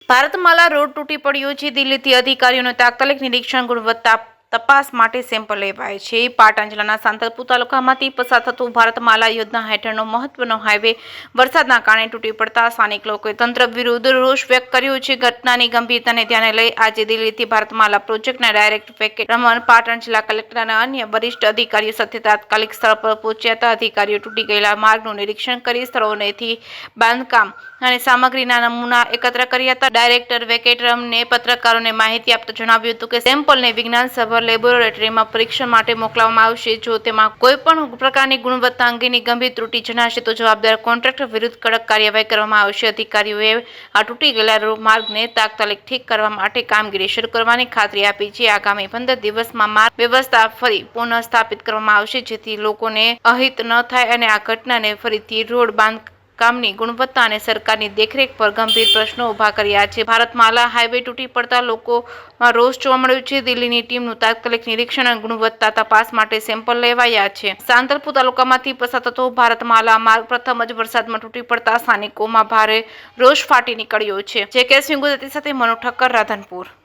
Bharatmala road તૂટી પડ્યો છે. દિલ્હીથી અધિકારીઓને તાત્કાલિક નિરીક્ષણ ગુણવત્તા તપાસ માટે સેમ્પલ લેવાય છે. પાટણ જિલ્લાના સાંતલપુર તાલુકામાંથી પસાર થતો ભારતમાલા યોજના હેઠળનો મહત્વનો હાઈવે વરસાદના કારણે તૂટી પડતા સ્થાનિક લોકોએ તંત્ર વિરુદ્ધ રોષ વ્યક્ત કર્યો છે. ઘટનાની ગંભીરતાને ધ્યાને લઈ આજે દિલ્હીથી ભારતમાલા પ્રોજેક્ટના ડાયરેક્ટર વેંકટ રમણ પાટણ જિલ્લા કલેક્ટર અને અન્ય વરિષ્ઠ અધિકારીઓ સાથે તાત્કાલિક સ્થળ પર પહોંચ્યા હતા. અધિકારીઓ તૂટી ગયેલા માર્ગનું નિરીક્ષણ કરી સ્થળોએથી બાંધકામ અને સામગ્રીના નમૂના એકત્ર કર્યા હતા. ડાયરેક્ટર વેંકટ રમણે પત્રકારોને માહિતી આપતા જણાવ્યું હતું કે સેમ્પલને વિજ્ઞાનસભર લેબોરેટરીમાં પરીક્ષણ માટે મોકલવામાં આવશે. જો તેમાં કોઈ પણ પ્રકારની ગુણવત્તા અંગેની ગંભીર ત્રુટિ જણાશે તો જવાબદાર કોન્ટ્રાક્ટર વિરુદ્ધ કડક કાર્યવાહી કરવામાં આવશે. અધિકારીઓએ આ તૂટી ગયેલા માર્ગને તાત્કાલિક ઠીક કરવા માટે કામગીરી શરૂ કરવાની ખાતરી આપી છે. આગામી 15 દિવસમાં માર્ગ વ્યવસ્થા ફરી પુનઃ સ્થાપિત કરવામાં આવશે જેથી લોકોને અહિત ન થાય અને આ ઘટનાને ફરીથી રોડ કામની ગુણવત્તા અને સરકારની દેખરેખ પર ગંભીર પ્રશ્નો ઉભા કર્યા છે. ભારતમાલા હાઈવે તૂટી પડતા લોકોમાં રોષ જોવા મળ્યો છે. દિલ્હીની ટીમનું તાત્કાલિક નિરીક્ષણ અને ગુણવત્તા તપાસ માટે સેમ્પલ લેવાયા છે. સાંતલપુર તાલુકામાંથી પસાર થતો ભારતમાલા માર્ગ પ્રથમ જ વરસાદમાં તૂટી પડતા સ્થાનિકોમાં ભારે રોષ ફાટી નીકળ્યો છે. જે કે સિંહ ગુજરાતી સાથે મનોજ ઠક્કર, રાધનપુર.